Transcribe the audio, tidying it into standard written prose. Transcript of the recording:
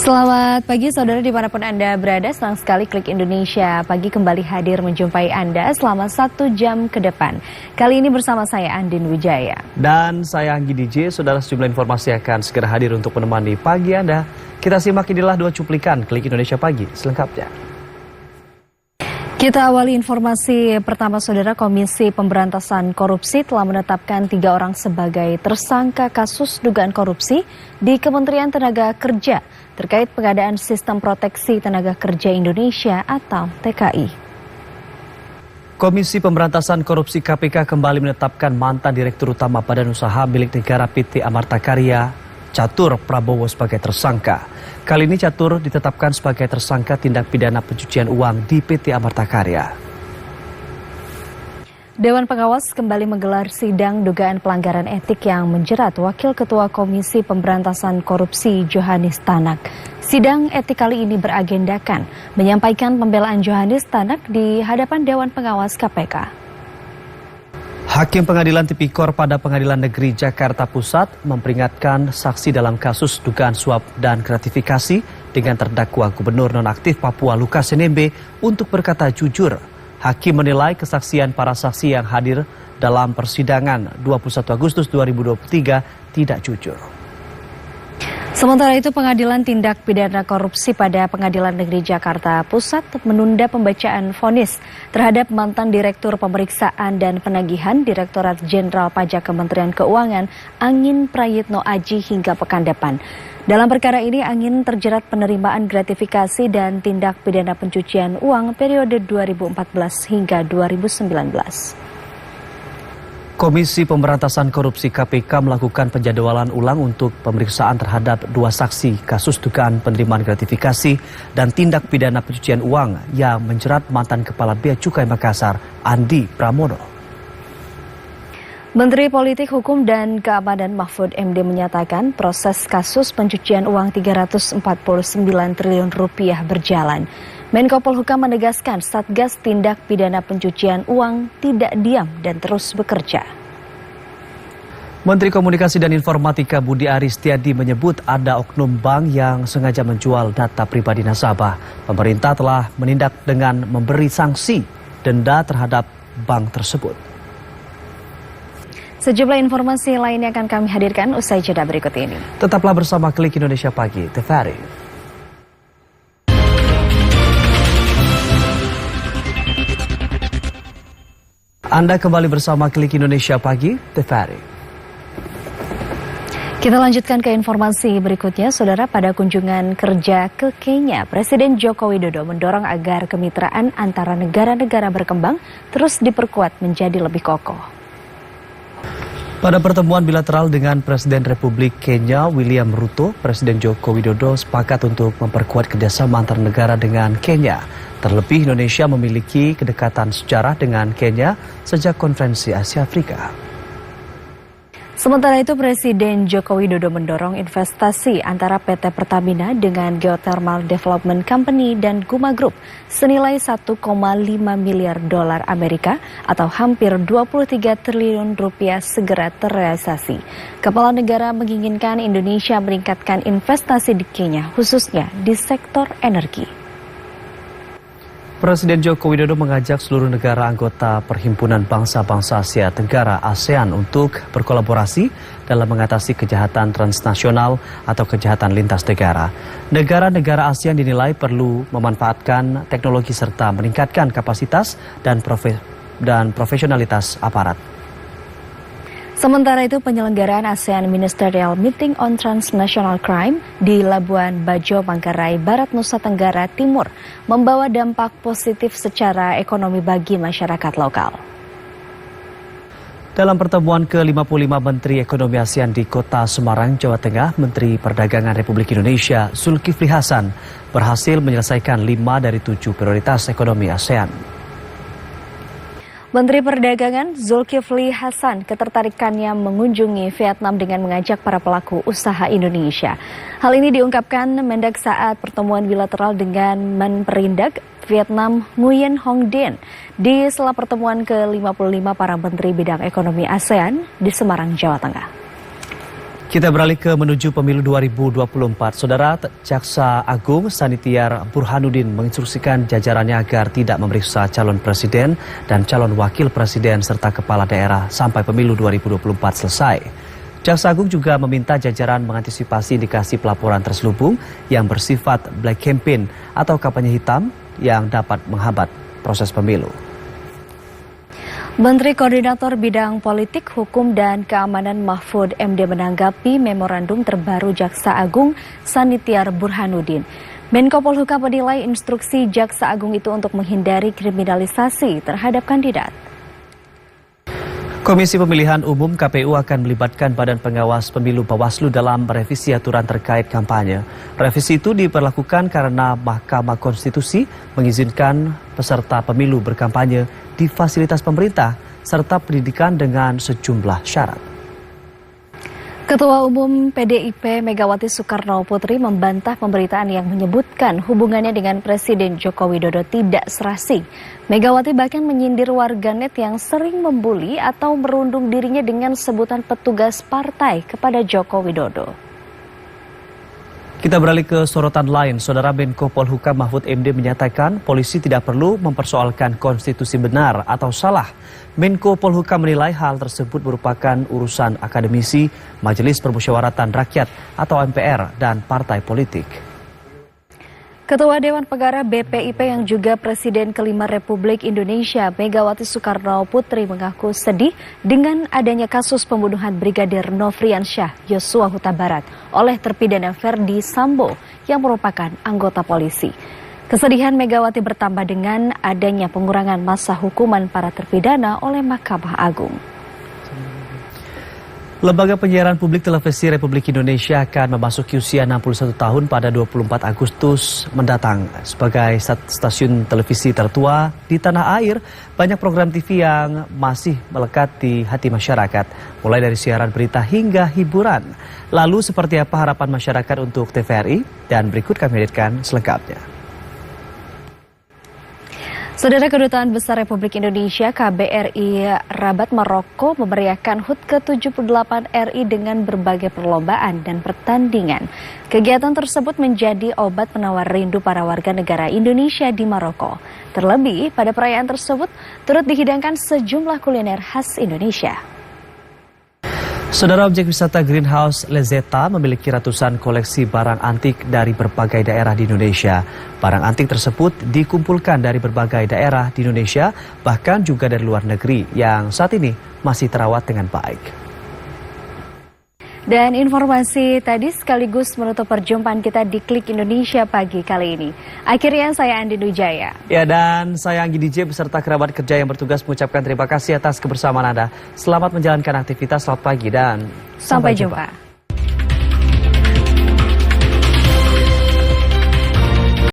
Selamat pagi saudara dimanapun Anda berada, senang sekali Klik Indonesia Pagi kembali hadir menjumpai Anda selama 1 jam ke depan. Kali ini bersama saya Andin Wijaya. Dan saya Anggi DJ, saudara sejumlah informasi akan segera hadir untuk menemani pagi Anda. Kita simak inilah 2 cuplikan Klik Indonesia Pagi selengkapnya. Kita awali informasi pertama saudara. Komisi Pemberantasan Korupsi telah menetapkan 3 orang sebagai tersangka kasus dugaan korupsi di Kementerian Tenaga Kerja terkait pengadaan Sistem Proteksi Tenaga Kerja Indonesia atau TKI. Komisi Pemberantasan Korupsi KPK kembali menetapkan mantan Direktur Utama Badan Usaha Milik Negara PT Amarta Karya, Catur Prabowo sebagai tersangka. Kali ini Catur ditetapkan sebagai tersangka tindak pidana pencucian uang di PT Amarta Karya. Dewan Pengawas kembali menggelar sidang dugaan pelanggaran etik yang menjerat Wakil Ketua Komisi Pemberantasan Korupsi Johanis Tanak. Sidang etik kali ini beragendakan menyampaikan pembelaan Johanis Tanak di hadapan Dewan Pengawas KPK. Hakim Pengadilan Tipikor pada Pengadilan Negeri Jakarta Pusat memperingatkan saksi dalam kasus dugaan suap dan gratifikasi dengan terdakwa Gubernur Nonaktif Papua Lukas NMB untuk berkata jujur. Hakim menilai kesaksian para saksi yang hadir dalam persidangan 21 Agustus 2023 tidak jujur. Sementara itu, Pengadilan Tindak Pidana Korupsi pada Pengadilan Negeri Jakarta Pusat menunda pembacaan vonis terhadap mantan Direktur Pemeriksaan dan Penagihan Direktorat Jenderal Pajak Kementerian Keuangan Angin Prayitno Aji hingga pekan depan. Dalam perkara ini, Angin terjerat penerimaan gratifikasi dan tindak pidana pencucian uang periode 2014 hingga 2019. Komisi Pemberantasan Korupsi KPK melakukan penjadwalan ulang untuk pemeriksaan terhadap 2 saksi kasus dugaan penerimaan gratifikasi dan tindak pidana pencucian uang yang menjerat mantan Kepala Bea Cukai Makassar, Andi Pramono. Menteri Politik Hukum dan Keamanan Mahfud MD menyatakan proses kasus pencucian uang 349 triliun rupiah berjalan. Menko Polhukam menegaskan Satgas Tindak Pidana Pencucian Uang tidak diam dan terus bekerja. Menteri Komunikasi dan Informatika Budi Aris Setiadi menyebut ada oknum bank yang sengaja menjual data pribadi nasabah. Pemerintah telah menindak dengan memberi sanksi denda terhadap bank tersebut. Sejumlah informasi lainnya akan kami hadirkan usai jeda berikut ini. Tetaplah bersama Klik Indonesia Pagi, TVRI. Anda kembali bersama Klik Indonesia Pagi, TVRI. Kita lanjutkan ke informasi berikutnya, saudara. Pada kunjungan kerja ke Kenya, Presiden Joko Widodo mendorong agar kemitraan antara negara-negara berkembang terus diperkuat menjadi lebih kokoh. Pada pertemuan bilateral dengan Presiden Republik Kenya, William Ruto, Presiden Joko Widodo sepakat untuk memperkuat kerjasama antar negara dengan Kenya. Terlebih Indonesia memiliki kedekatan sejarah dengan Kenya sejak konferensi Asia Afrika. Sementara itu, Presiden Joko Widodo mendorong investasi antara PT Pertamina dengan Geothermal Development Company dan Guma Group senilai 1,5 miliar dolar Amerika atau hampir 23 triliun rupiah segera terrealisasi. Kepala negara menginginkan Indonesia meningkatkan investasi di Kenya, khususnya di sektor energi. Presiden Joko Widodo mengajak seluruh negara anggota Perhimpunan Bangsa-Bangsa Asia Tenggara ASEAN untuk berkolaborasi dalam mengatasi kejahatan transnasional atau kejahatan lintas negara. Negara-negara ASEAN dinilai perlu memanfaatkan teknologi serta meningkatkan kapasitas dan profesionalitas aparat. Sementara itu, penyelenggaraan ASEAN Ministerial Meeting on Transnational Crime di Labuan Bajo, Manggarai Barat, Nusa Tenggara Timur membawa dampak positif secara ekonomi bagi masyarakat lokal. Dalam pertemuan ke-55 Menteri Ekonomi ASEAN di Kota Semarang, Jawa Tengah, Menteri Perdagangan Republik Indonesia Zulkifli Hasan berhasil menyelesaikan 5 dari 7 prioritas ekonomi ASEAN. Menteri Perdagangan Zulkifli Hasan ketertarikannya mengunjungi Vietnam dengan mengajak para pelaku usaha Indonesia. Hal ini diungkapkan Mendak saat pertemuan bilateral dengan Menperindak Vietnam Nguyen Hong Dien di sela pertemuan ke-55 para menteri bidang ekonomi ASEAN di Semarang, Jawa Tengah. Kita beralih ke menuju pemilu 2024. Saudara, Jaksa Agung Sanitiar Burhanuddin menginstruksikan jajarannya agar tidak memeriksa calon presiden dan calon wakil presiden serta kepala daerah sampai pemilu 2024 selesai. Jaksa Agung juga meminta jajaran mengantisipasi indikasi pelaporan terselubung yang bersifat black campaign atau kampanye hitam yang dapat menghambat proses pemilu. Menteri Koordinator Bidang Politik, Hukum, dan Keamanan Mahfud MD menanggapi memorandum terbaru Jaksa Agung Sanitiar Burhanuddin. Menko Polhukam menilai instruksi Jaksa Agung itu untuk menghindari kriminalisasi terhadap kandidat. Komisi Pemilihan Umum KPU akan melibatkan Badan Pengawas Pemilu Bawaslu dalam revisi aturan terkait kampanye. Revisi itu diperlakukan karena Mahkamah Konstitusi mengizinkan peserta pemilu berkampanye di fasilitas pemerintah serta pendidikan dengan sejumlah syarat. Ketua Umum PDIP Megawati Soekarno Putri membantah pemberitaan yang menyebutkan hubungannya dengan Presiden Joko Widodo tidak serasi. Megawati bahkan menyindir warganet yang sering membuli atau merundung dirinya dengan sebutan petugas partai kepada Joko Widodo. Kita beralih ke sorotan lain. Saudara Menko Polhukam Mahfud MD menyatakan polisi tidak perlu mempersoalkan konstitusi benar atau salah. Menko Polhukam menilai hal tersebut merupakan urusan akademisi, Majelis Permusyawaratan Rakyat atau MPR dan partai politik. Ketua Dewan Pengarah BPIP yang juga Presiden kelima Republik Indonesia Megawati Soekarno Putri mengaku sedih dengan adanya kasus pembunuhan Brigadir Nofriansyah Yosua Huta Barat oleh terpidana Verdi Sambo yang merupakan anggota polisi. Kesedihan Megawati bertambah dengan adanya pengurangan masa hukuman para terpidana oleh Mahkamah Agung. Lembaga Penyiaran Publik Televisi Republik Indonesia akan memasuki usia 61 tahun pada 24 Agustus mendatang. Sebagai stasiun televisi tertua di tanah air, banyak program TV yang masih melekat di hati masyarakat, mulai dari siaran berita hingga hiburan. Lalu seperti apa harapan masyarakat untuk TVRI? Dan berikut kami hadirkan selengkapnya. Saudara, Kedutaan Besar Republik Indonesia KBRI Rabat Maroko memeriahkan HUT ke-78 RI dengan berbagai perlombaan dan pertandingan. Kegiatan tersebut menjadi obat penawar rindu para warga negara Indonesia di Maroko. Terlebih, pada perayaan tersebut turut dihidangkan sejumlah kuliner khas Indonesia. Saudara, objek wisata Greenhouse Lezeta memiliki ratusan koleksi barang antik dari berbagai daerah di Indonesia. Barang antik tersebut dikumpulkan dari berbagai daerah di Indonesia, bahkan juga dari luar negeri yang saat ini masih terawat dengan baik. Dan informasi tadi sekaligus menutup perjumpaan kita di Klik Indonesia pagi kali ini. Akhirnya saya Andi Nujaya. Ya, dan saya Anggi DJ beserta kerabat kerja yang bertugas mengucapkan terima kasih atas kebersamaan Anda. Selamat menjalankan aktivitas, selamat pagi dan sampai jumpa.